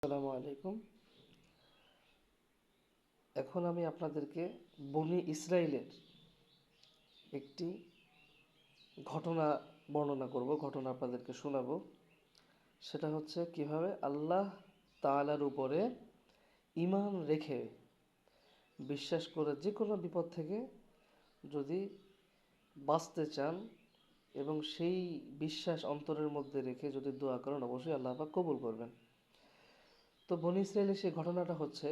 আসসালামু আলাইকুম। এখন আমি আপনাদেরকে বনি ইসরাইলের একটি ঘটনা বর্ণনা করব, ঘটনা আপনাদেরকে শোনাবো। সেটা হচ্ছে কিভাবে আল্লাহ তাআলার উপরে ঈমান রেখে বিশ্বাস করে যে কোনো বিপদ থেকে যদি বাঁচতে চান এবং সেই বিশ্বাস অন্তরের মধ্যে রেখে যদি দোয়া করেন, অবশ্যই আল্লাহ পাক কবুল করবেন। তো বনি ইসরাইলের সেই ঘটনাটা হচ্ছে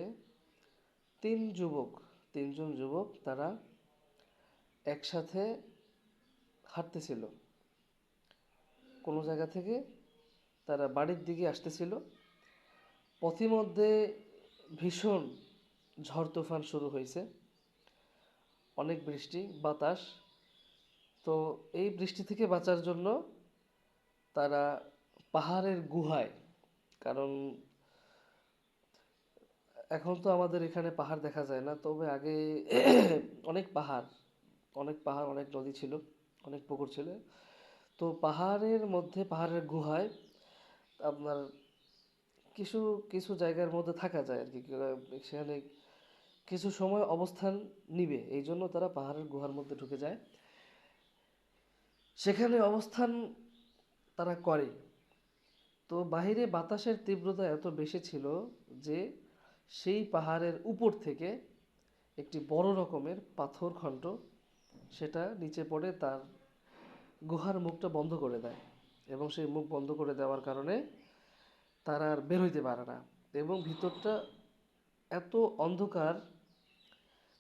তিন যুবক তিনজন যুবক তারা একসাথে হাঁটতেছিল। কোনো জায়গা থেকে তারা বাড়ির দিকে আসতেছিল। পথিমধ্যে ভীষণ ঝড় তুফান শুরু হয়েছে, অনেক বৃষ্টি বাতাস। তো এই বৃষ্টি থেকে বাঁচার জন্য তারা পাহাড়ের গুহায়, কারণ এখন তো আমাদের এখানে পাহাড় দেখা যায় না, তবে আগে অনেক পাহাড় অনেক নদী ছিল, অনেক পুকুর ছিল। তো পাহাড়ের মধ্যে পাহাড়ের গুহায় আপনার কিছু কিছু জায়গার মধ্যে থাকা যায় আর কি। সেখানে কিছু সময় অবস্থান নিবে, এই জন্য তারা পাহাড়ের গুহার মধ্যে ঢুকে যায়, সেখানে অবস্থান তারা করে। তো বাহিরে বাতাসের তীব্রতা এত বেশি ছিল যে সেই পাহাড়ের উপর থেকে একটি বড় রকমের পাথর খণ্ড সেটা নিচে পড়ে তার গুহার মুখটা বন্ধ করে দেয়, এবং সেই মুখ বন্ধ করে দেওয়ার কারণে তারা আর বের হইতে পারে না। এবং ভিতরটা এত অন্ধকার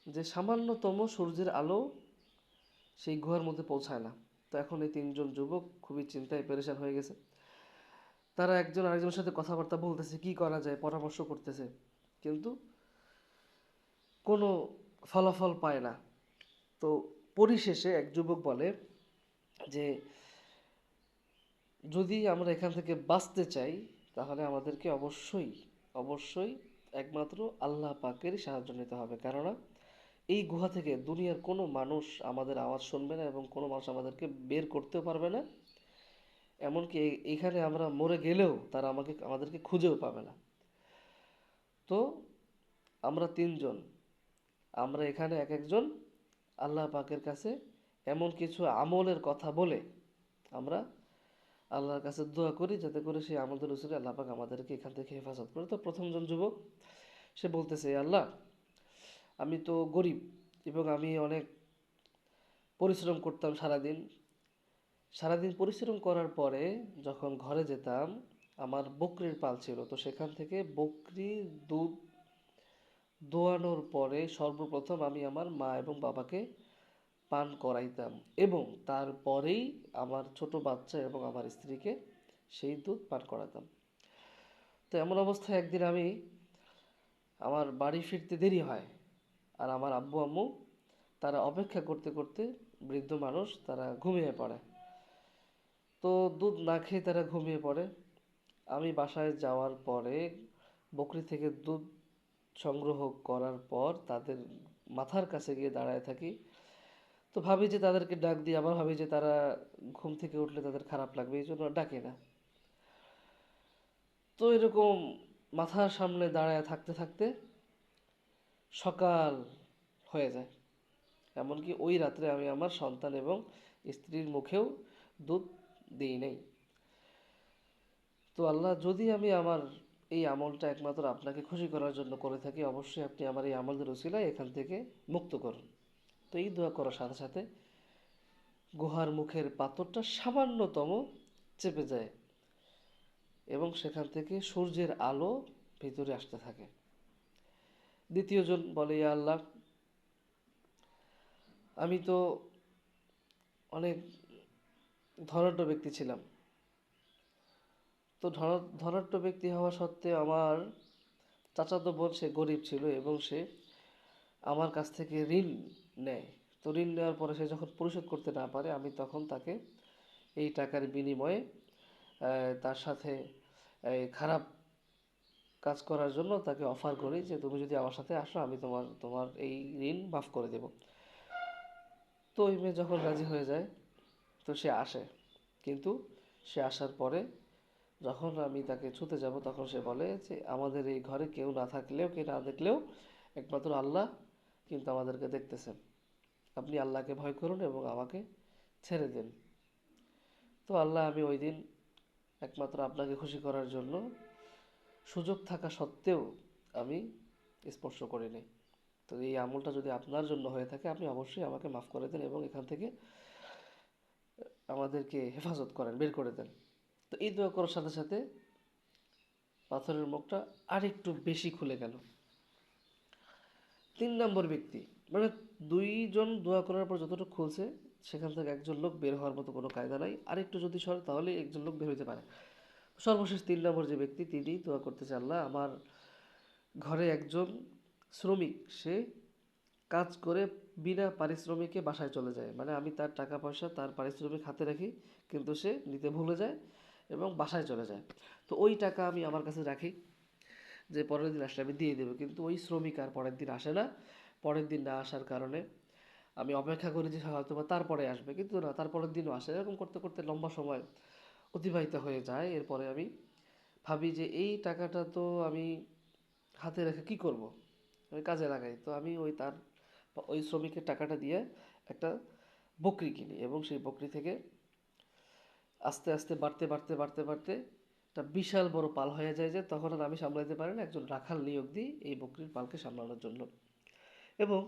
যে সামান্যতম সূর্যের আলো সেই গুহার মধ্যে পৌঁছায় না। তো এখন এই তিনজন যুবক খুবই চিন্তায় পেরেশান হয়ে গেছে। তারা একজন আরেকজনের সাথে কথাবার্তা বলতেছে, কি করা যায়, পরামর্শ করতেছে, কিন্তু কোনো ফলাফল পায় না। তো পরিশেষে এক যুবক বলে যে যদি আমরা এখান থেকে বাঁচতে চাই, তাহলে আমাদেরকে অবশ্যই অবশ্যই একমাত্র আল্লাহ পাকেরই সাহায্য নিতে হবে। কেননা এই গুহা থেকে দুনিয়ার কোনো মানুষ আমাদের আওয়াজ শুনবে না, এবং কোনো মানুষ আমাদেরকে বের করতেও পারবে না। এমনকি এখানে আমরা মরে গেলেও তারা আমাদেরকে খুঁজেও পাবে না। তো আমরা তিনজন, আমরা এখানে এক একজন আল্লাহ পাকের কাছে এমন কিছু আমলের কথা বলে আমরা আল্লাহর কাছে দোয়া করি, যাতে করে সেই আমলের উসিলায় আল্লাহ পাক আমাদেরকে এখান থেকে হেফাজত করে। তো প্রথমজন যুবক সে বলতেছে, আল্লাহ, আমি তো গরিব এবং আমি অনেক পরিশ্রম করতাম সারাদিন। সারাদিন পরিশ্রম করার পরে যখন ঘরে যেতাম, আমার বকরির পাল ছিল। তো সেখান থেকে বকরির দুধ দোয়ানোর পরে সর্বপ্রথম আমি আমার মা এবং বাবাকে পান করাইতাম, এবং তারপরেই আমার ছোট বাচ্চা এবং আমার স্ত্রীকে সেই দুধ পান করাতাম। তো এমন অবস্থায় একদিন আমি আমার বাড়ি ফিরতে দেরি হয়, আর আমার আব্বু আম্মু তারা অপেক্ষা করতে করতে, বৃদ্ধ মানুষ, তারা ঘুমিয়ে পড়ে। তো দুধ না খেয়ে তারা ঘুমিয়ে পড়ে। আমি বাসায় যাওয়ার পরে বকরি থেকে দুধ সংগ্রহ করার পর তাদের মাথার কাছে গিয়ে দাঁড়ায় থাকি। তো ভাবি যে তাদেরকে ডাক দিই, আবার ভাবি যে তারা ঘুম থেকে উঠলে তাদের খারাপ লাগবে, এই জন্য ডাকি না। তো এরকম মাথার সামনে দাঁড়ায় থাকতে থাকতে সকাল হয়ে যায়। এমনকি ওই রাত্রে আমি আমার সন্তান এবং স্ত্রীর মুখেও দুধ দিই নাই। তো আল্লাহ, যদি আমি আমার এই আমলটা একমাত্র আপনাকে খুশি করার জন্য করে থাকি, অবশ্যই আপনি আমার এই আমলের উসিলায় এখান থেকে মুক্ত করুন। তো এই দোয়া করার সাথে সাথে গুহার মুখের পাথরটা সামান্যতম চেপে যায়, এবং সেখান থেকে সূর্যের আলো ভিতরে আসতে থাকে। দ্বিতীয় জন বলে, ইয়া আল্লাহ, আমি তো অনেক ধনাঢ্য ব্যক্তি ছিলাম। তো ধনাঢ্য ব্যক্তি হওয়া সত্ত্বেও আমার চাচাতো বোন সে গরিব ছিল, এবং সে আমার কাছ থেকে ঋণ নেয়। তো ঋণ নেওয়ার পরে সে যখন পরিশোধ করতে না পারে, আমি তখন তাকে এই টাকার বিনিময়ে তার সাথে খারাপ কাজ করার জন্য তাকে অফার করি যে তুমি যদি আমার সাথে আসো, আমি তোমার তোমার এই ঋণ মাফ করে দেব। তো ওই মেয়ে যখন রাজি হয়ে যায়, তো সে আসে। কিন্তু সে আসার পরে যখন আমি তাকে ছুতে যাব তখন সে বলে যে আমাদের এই ঘরে কেউ না থাকলেও, কেউ না দেখলেও একমাত্র আল্লাহ কিন্তু আমাদেরকে দেখতেছেন। আপনি আল্লাহকে ভয় করুন এবং আমাকে ছেড়ে দিন। তো আল্লাহ, আমি ওই দিন একমাত্র আপনাকে খুশি করার জন্য সুযোগ থাকা সত্ত্বেও আমি স্পর্শ করিনি। তো এই আমলটা যদি আপনার জন্য হয়ে থাকে আপনি অবশ্যই আমাকে মাফ করে দেন এবং এখান থেকে আমাদেরকে হেফাজত করেন, বের করে দেন। তো এই দোয়া করার সাথে সাথে পাথরের মুখটা আরেকটু বেশি খুলে গেল। 3 নম্বর ব্যক্তি, মানে দুইজন দোয়া করার পর যতটুকু খুলছে সেখান থেকে একজন লোক বের হওয়ার মতো কোনো কায়দা নাই, আরেকটু যদি সরে তাহলে একজন লোক বের হইতে পারে। সর্বশেষ 3 নম্বর যে ব্যক্তি, তিনি দোয়া করতেছে, আল্লাহ আমার ঘরে একজন শ্রমিক, সে কাজ করে বিনা পারিশ্রমিকে বাসায় চলে যায়, মানে আমি তার টাকা পয়সা, তার পারিশ্রমিক হাতে রাখি, কিন্তু সে নিতে ভুলে যায় এবং বাসায় চলে যায়। তো ওই টাকা আমি আমার কাছে রাখি, যে পরের দিন আসলে আমি দিয়ে দেবো, কিন্তু ওই শ্রমিক আর পরের দিন আসে না। পরের দিন না আসার কারণে আমি অপেক্ষা করি যে হয়তো বা তারপরে আসবে, কিন্তু না, তারপরের দিনও আসে। এরকম করতে করতে লম্বা সময় অতিবাহিত হয়ে যায়। এরপরে আমি ভাবি যে এই টাকাটা তো আমি হাতে রেখে কি করব, আমি কাজে লাগাই। তো আমি ওই শ্রমিকের টাকাটা দিয়ে একটা বকরি কিনি এবং সেই বকরি থেকে আস্তে আস্তে বাড়তে বাড়তে বাড়তে বাড়তে একটা বিশাল বড় পাল হয়ে যায়, যে তখন আর আমি সামলাতে পারি না, একজন রাখাল নিয়োগ দিই এই বকরির পালকে সামলানোর জন্য। এবং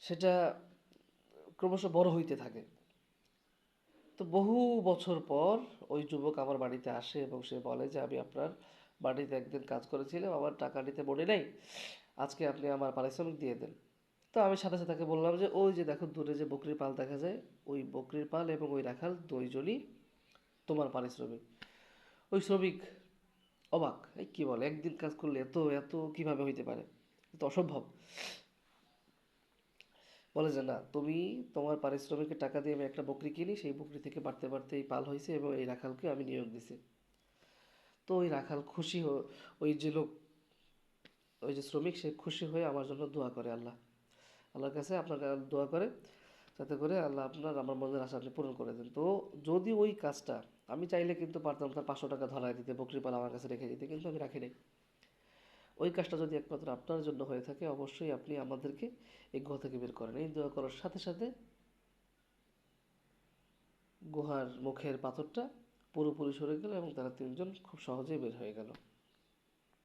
সেটা ক্রমশ বড় হইতে থাকে। তো বহু বছর পর ওই যুবক আমার বাড়িতে আসে এবং সে বলে যে আমি আপনার বাড়িতে একদিন কাজ করেছিলাম, আমার টাকা নিতে মনে নেই, আজকে আপনি আমার পারিশ্রমিক দিয়ে দেন। তো আমি সাথে সাথে তাকে বললাম যে ওই যে দেখো দূরে যে বকরির পাল দেখা যায়, ওই বকরির পাল এবং ওই রাখাল দুইজনই তোমার পারিশ্রমিক। ওই শ্রমিক অবাক, এই কি বলে, একদিন কাজ করলে এত এত কিভাবে হইতে পারে, এ তো অসম্ভব। বলে যে না, তুমি তোমার পারিশ্রমিকের টাকা দিয়ে আমি একটা বকরি কিনি, সেই বকরি থেকে বাড়তে বাড়তে এই পাল হয়েছে এবং এই রাখালকে আমি নিয়োগ দিছি। তো ওই রাখাল ওই যে লোক, ওই যে শ্রমিক, সে খুশি হয়ে আমার জন্য দোয়া করে, আল্লাহর কাছে আপনার দোয়া করে যাতে করে আল্লাহ আমার মনের আশা আপনি পূরণ করে দেন। তো যদি ওই কাজটা আমি চাইলে কিন্তু পারতাম তার 500 টাকা ধরায় দিতে, বকরি পাল আমার কাছে রেখে দিতে, কিন্তু আমি রাখি নাই। ওই কাজটা যদি একমাত্র আপনার জন্য হয়ে থাকে অবশ্যই আপনি আমাদেরকে এই গুহা থেকে বের করেন। এই দোয়া করার সাথে সাথে গুহার মুখের পাথরটা পুরোপুরি সরে গেল এবং তারা তিনজন খুব সহজেই বের হয়ে গেল।